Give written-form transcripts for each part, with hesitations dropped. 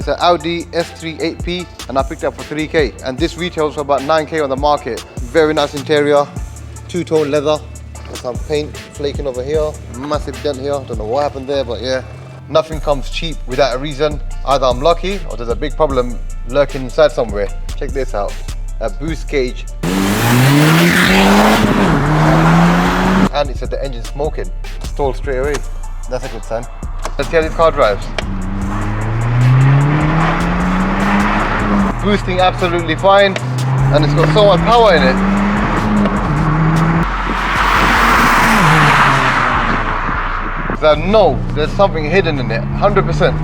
It's an Audi S3 8P and I picked it up for 3K, and this retails for about 9K on the market. Very nice interior, two-tone leather, with some paint flaking over here, massive dent here, don't know what happened there, but yeah. Nothing comes cheap without a reason. Either I'm lucky or there's a big problem lurking inside somewhere. Check this out, a boost gauge. And it said the engine's smoking. Stalled straight away. That's a good sign. Let's see how this car drives. Boosting absolutely fine, and it's got so much power in it. So I know there's something hidden in it, 100%.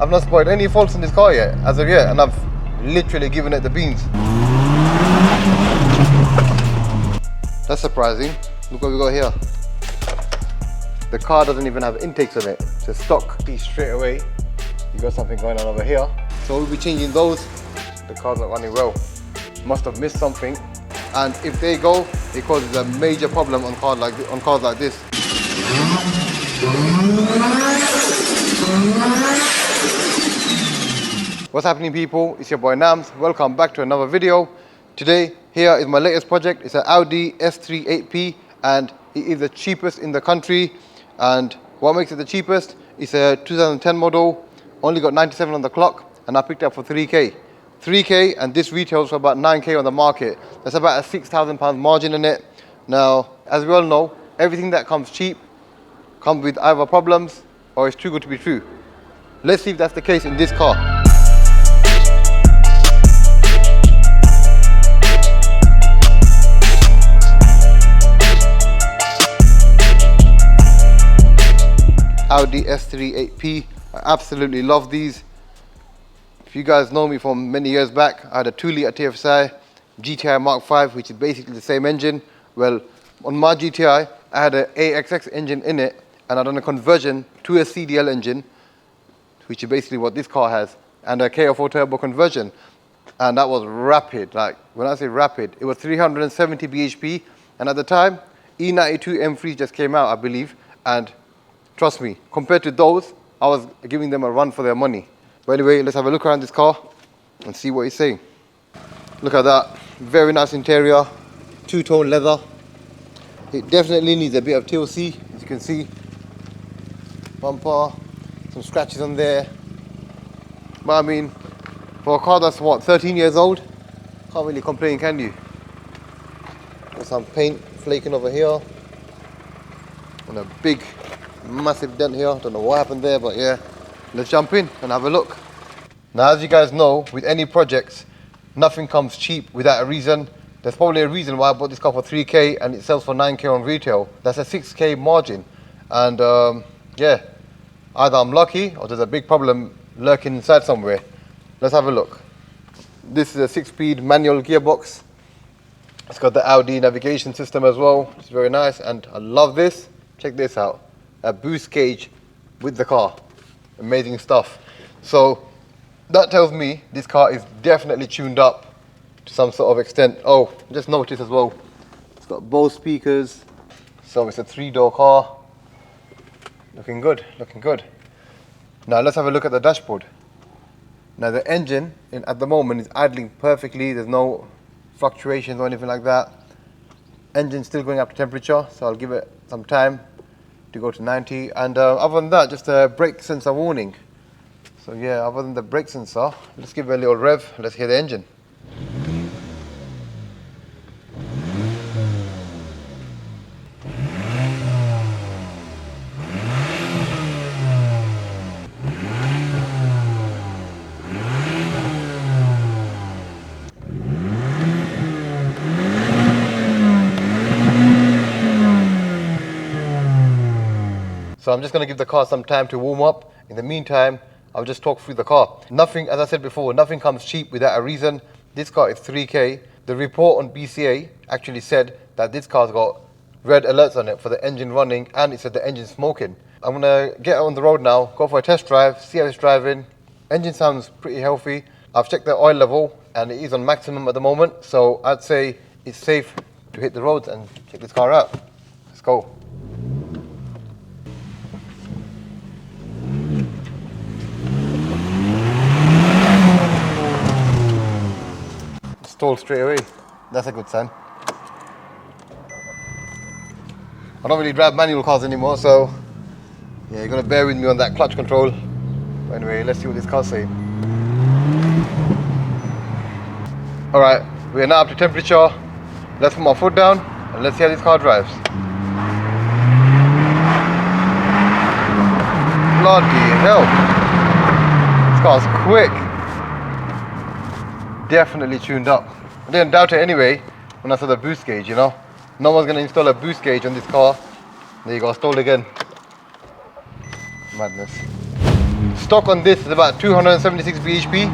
I've not spotted any faults in this car yet, as of yet, and I've literally given it the beans. That's surprising. Look what we got here. The car doesn't even have intakes on it. It's a stock piece straight away. You got something going on over here. So we'll be changing those. The car's not running well. Must have missed something. And if they go, it causes a major problem on cars like this. What's happening, people? It's your boy Nams. Welcome back to another video. Today, here is my latest project. It's an Audi S3 8P and it is the cheapest in the country. And what makes it the cheapest? It's a 2010 model, only got 97 on the clock, and I picked it up for 3K. 3K, and this retails for about 9K on the market. That's about a £6,000 margin in it. Now, as we all know, everything that comes cheap comes with either problems or it's too good to be true. Let's see if that's the case in this car. Audi S3 8P. I absolutely love these. If you guys know me from many years back, I had a 2-litre TFSI GTI Mark V, which is basically the same engine. Well, on my GTI, I had an AXX engine in it, and I done a conversion to a CDL engine, which is basically what this car has, and a KO4 turbo conversion. And that was rapid. Like, when I say rapid, it was 370 bhp, and at the time, E92 M3 just came out, I believe, and trust me, compared to those, I was giving them a run for their money. But anyway, let's have a look around this car and see what he's saying. Look at that, very nice interior, two-tone leather. It definitely needs a bit of TLC, as you can see. Bumper, some scratches on there. But I mean, for a car that's what, 13 years old, can't really complain, can you? Got some paint flaking over here. And a big, massive dent here. Don't know what happened there, but yeah. Let's jump in and have a look. Now, as you guys know, with any projects, nothing comes cheap without a reason. There's probably a reason why I bought this car for 3K and it sells for 9K on retail. That's a 6K margin. And yeah, either I'm lucky or there's a big problem lurking inside somewhere. Let's have a look. This is a 6-speed manual gearbox. It's got the Audi navigation system as well. It's very nice, and I love this. Check this out. A boost gauge with the car. Amazing stuff. So that tells me this car is definitely tuned up to some sort of extent. Oh, just notice as well, it's got Bose speakers. So it's a 3-door car. Looking good, looking good. Now let's have a look at the dashboard. Now the engine at the moment is idling perfectly. There's no fluctuations or anything like that. Engine's still going up to temperature, so I'll give it some time to go to 90, and other than that, just a brake sensor warning. So yeah, other than the brake sensor, let's give it a little rev. Let's hear the engine. So I'm just going to give the car some time to warm up. In the meantime, I'll just talk through the car. Nothing, as I said before, nothing comes cheap without a reason. This car is 3K. The report on BCA actually said that this car's got red alerts on it for the engine running, and it said the engine's smoking. I'm going to get on the road now, go for a test drive, see how it's driving. Engine sounds pretty healthy. I've checked the oil level and it is on maximum at the moment. So I'd say it's safe to hit the roads and check this car out. Let's go. stalled straight away. That's a good sign. I don't really drive manual cars anymore, so yeah, you're gonna bear with me on that clutch control. But anyway, let's see what this car's saying. Alright, we are now up to temperature. Let's put my foot down and let's see how this car drives. Bloody hell. This car's quick. Definitely tuned up. I didn't doubt it anyway when I saw the boost gauge, you know. No one's gonna install a boost gauge on this car. There you go, stalled again. Madness. Stock on this is about 276 bhp.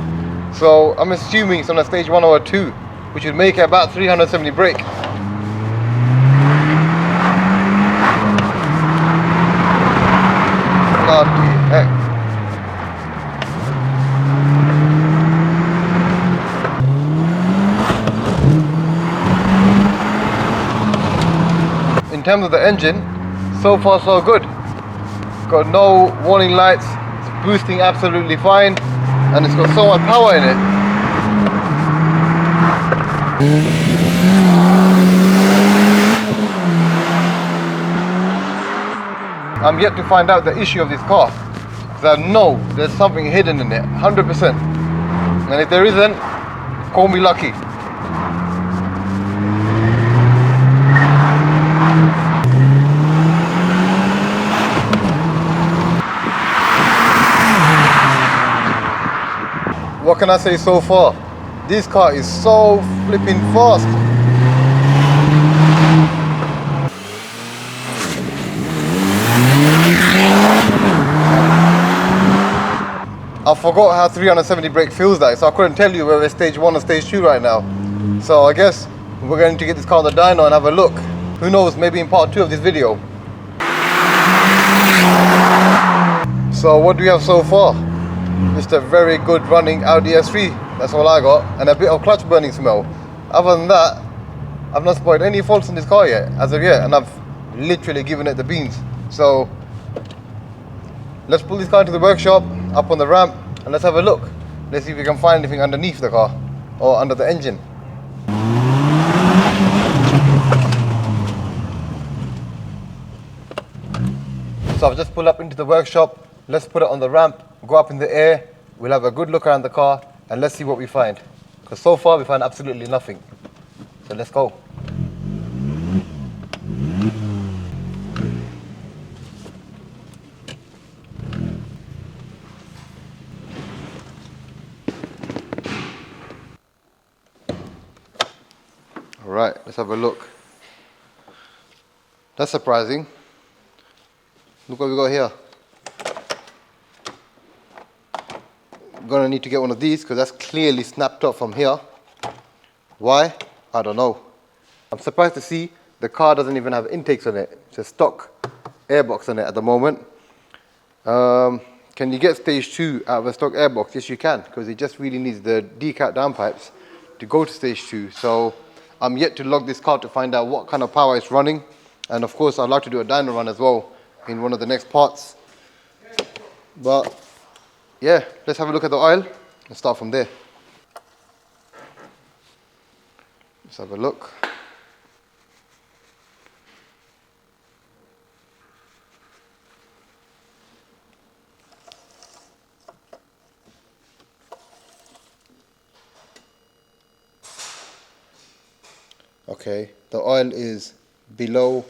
So I'm assuming it's on a stage 1 or a 2, which would make it about 370 brake. Bloody heck. In terms of the engine, so far so good. Got no warning lights, it's boosting absolutely fine, and it's got so much power in it. I'm yet to find out the issue of this car, because I know there's something hidden in it, 100%. And if there isn't, call me lucky. What can I say so far? This car is so flipping fast. I forgot how 370 brake feels like, so I couldn't tell you whether it's stage 1 or stage 2 right now. So I guess we're going to get this car on the dyno and have a look. Who knows, maybe in part 2 of this video. So what do we have so far? Just a very good running Audi S3, that's all I got, and a bit of clutch burning smell. Other than that, I've not spotted any faults in this car yet, as of yet, and I've literally given it the beans. So let's pull this car into the workshop, up on the ramp, and let's have a look. Let's see if we can find anything underneath the car, or under the engine. So I've just pulled up into the workshop. Let's put it on the ramp, go up in the air, we'll have a good look around the car, and let's see what we find. Because so far we find absolutely nothing. So let's go. Alright, let's have a look. That's surprising. Look what we got here. Gonna need to get one of these because that's clearly snapped up from here. Why? I don't know. I'm surprised to see the car doesn't even have intakes on it. It's a stock airbox on it at the moment. Can you get stage 2 out of a stock airbox? Yes, you can, because it just really needs the decat downpipes to go to stage 2. So I'm yet to log this car to find out what kind of power it's running. And of course, I'd like to do a dyno run as well in one of the next parts. But yeah, let's have a look at the oil and start from there. Let's have a look. Okay, the oil is below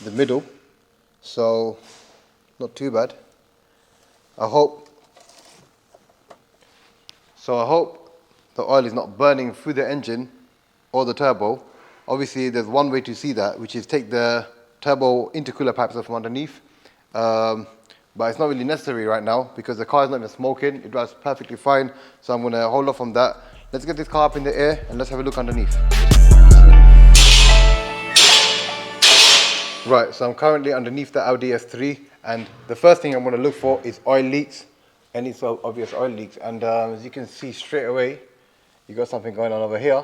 the middle, so not too bad. I hope the oil is not burning through the engine or the turbo. Obviously there's one way to see that, which is take the turbo intercooler pipes off from underneath, but it's not really necessary right now because the car is not even smoking, it drives perfectly fine, so I'm going to hold off on that. Let's get this car up in the air and let's have a look underneath. Right, so I'm currently underneath the Audi S3, and the first thing I'm going to look for is oil leaks, any so obvious oil leaks. And as you can see straight away, you got something going on over here,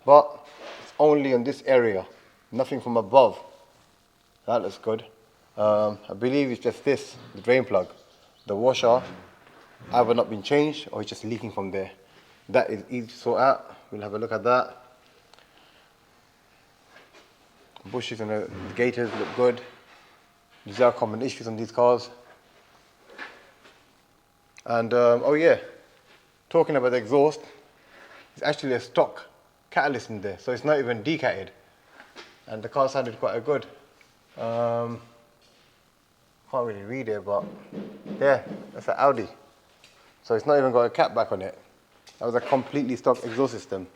but it's only on this area, nothing from above. That looks good. I believe it's just this, the drain plug. The washer either not been changed or it's just leaking from there. That is easy to sort out. we'll have a look at that. Bushes and the gaiters look good. These are common issues on these cars. And oh yeah, talking about the exhaust, it's actually a stock catalyst in there, so it's not even decatted. And the car sounded quite good. Can't really read it, but yeah, that's an Audi. So it's not even got a cap back on it. That was a completely stock exhaust system.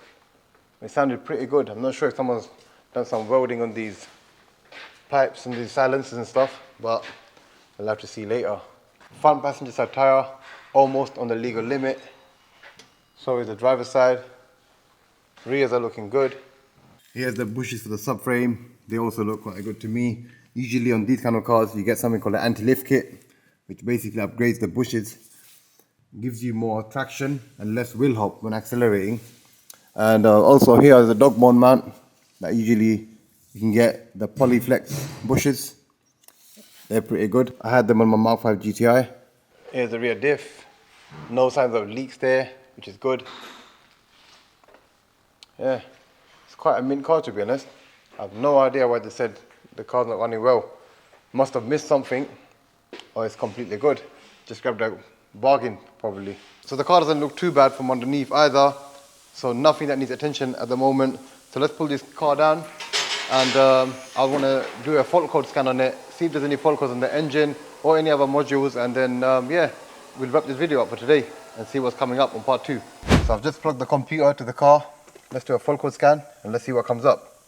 It sounded pretty good. I'm not sure if someone's done some welding on these pipes and these silencers and stuff, but we'll have to see later. Front passenger side tyre, almost on the legal limit. So is the driver's side. Rears are looking good. Here's the bushes for the subframe. They also look quite good to me. Usually on these kind of cars, you get something called an anti-lift kit, which basically upgrades the bushes, gives you more traction and less wheel hop when accelerating. And also here is the dog bone mount that usually you can get, the Polyflex bushes. They're pretty good. I had them on my Mark 5 GTI. Here's the rear diff. No signs of leaks there, which is good. Yeah, it's quite a mint car to be honest. I have no idea why they said the car's not running well. Must have missed something, or it's completely good. Just grabbed a bargain probably. So the car doesn't look too bad from underneath either. So nothing that needs attention at the moment. So let's pull this car down, and I want to do a fault code scan on it, see if there's any fault codes on the engine or any other modules, and then yeah, we'll wrap this video up for today and see what's coming up on part 2. So I've just plugged the computer to the car. Let's do a fault code scan and let's see what comes up.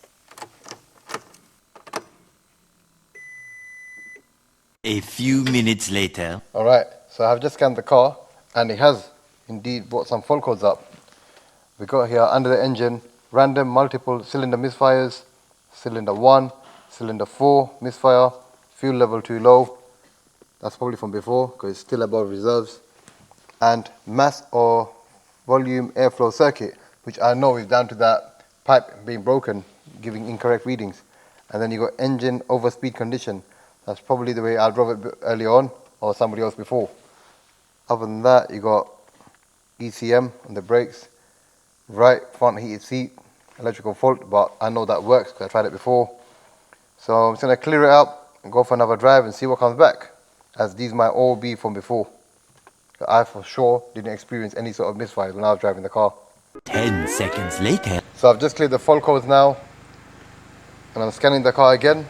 A few minutes later. Alright, so I've just scanned the car and it has indeed brought some fault codes up. We got here under the engine, random multiple cylinder misfires, cylinder 1, cylinder 4 misfire, fuel level too low. That's probably from before because it's still above reserves. And mass or volume airflow circuit, which I know is down to that pipe being broken, giving incorrect readings. And then you got engine overspeed condition. That's probably the way I drove it earlier on, or somebody else before. Other than that, you got ECM on the brakes, right front heated seat, electrical fault, but I know that works because I tried it before. So I'm just going to clear it up and go for another drive and see what comes back, as these might all be from before. I for sure didn't experience any sort of misfires when I was driving the car. 10 seconds later. So I've just cleared the fault codes now, and I'm scanning the car again.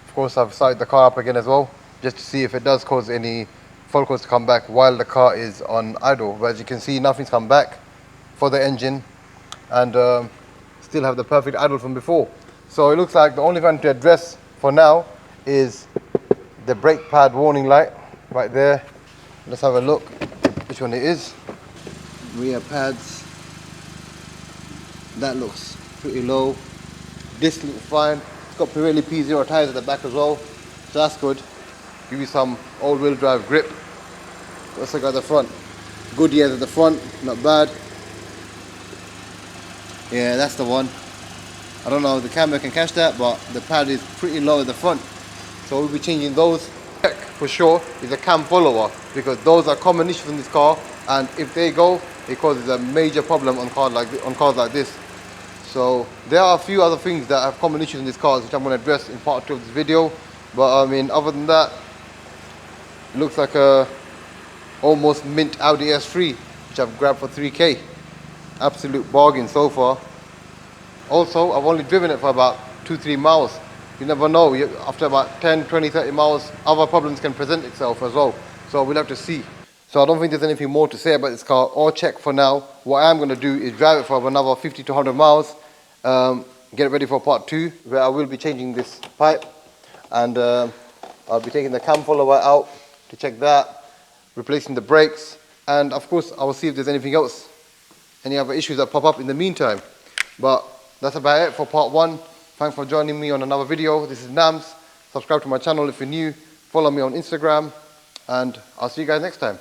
Of course, I've started the car up again as well, just to see if it does cause any fault codes to come back while the car is on idle. But as you can see, nothing's come back for the engine, and still have the perfect idle from before. So it looks like the only thing to address for now is the brake pad warning light right there. Let's have a look which one it is. Rear pads. That looks pretty low. This looks fine. It's got Pirelli P0 tires at the back as well, so that's good. Give you some all-wheel drive grip. Also got the front. Goodyears at the front, not bad. Yeah, that's the one. I don't know if the camera can catch that, but the pad is pretty low at the front. So we'll be changing those. Check for sure is a cam follower, because those are common issues in this car, and if they go, it causes a major problem on cars like this. So there are a few other things that have common issues in these cars, which I'm going to address in part 2 of this video. But I mean, other than that, it looks like a almost mint Audi S3, which I've grabbed for 3K. Absolute bargain so far. Also, I've only driven it for about 2-3 miles. You never know, after about 10, 20, 30 miles, other problems can present itself as well. So we'll have to see. So I don't think there's anything more to say about this car or check for now. What I'm going to do is drive it for another 50 to 100 miles, get ready for part 2, where I will be changing this pipe, and I'll be taking the cam follower out to check that, replacing the brakes, and of course I will see if there's anything else, any other issues that pop up in the meantime. But that's about it for part 1. Thanks for joining me on another video. This is Nams. Subscribe to my channel if you're new. Follow me on Instagram, and I'll see you guys next time.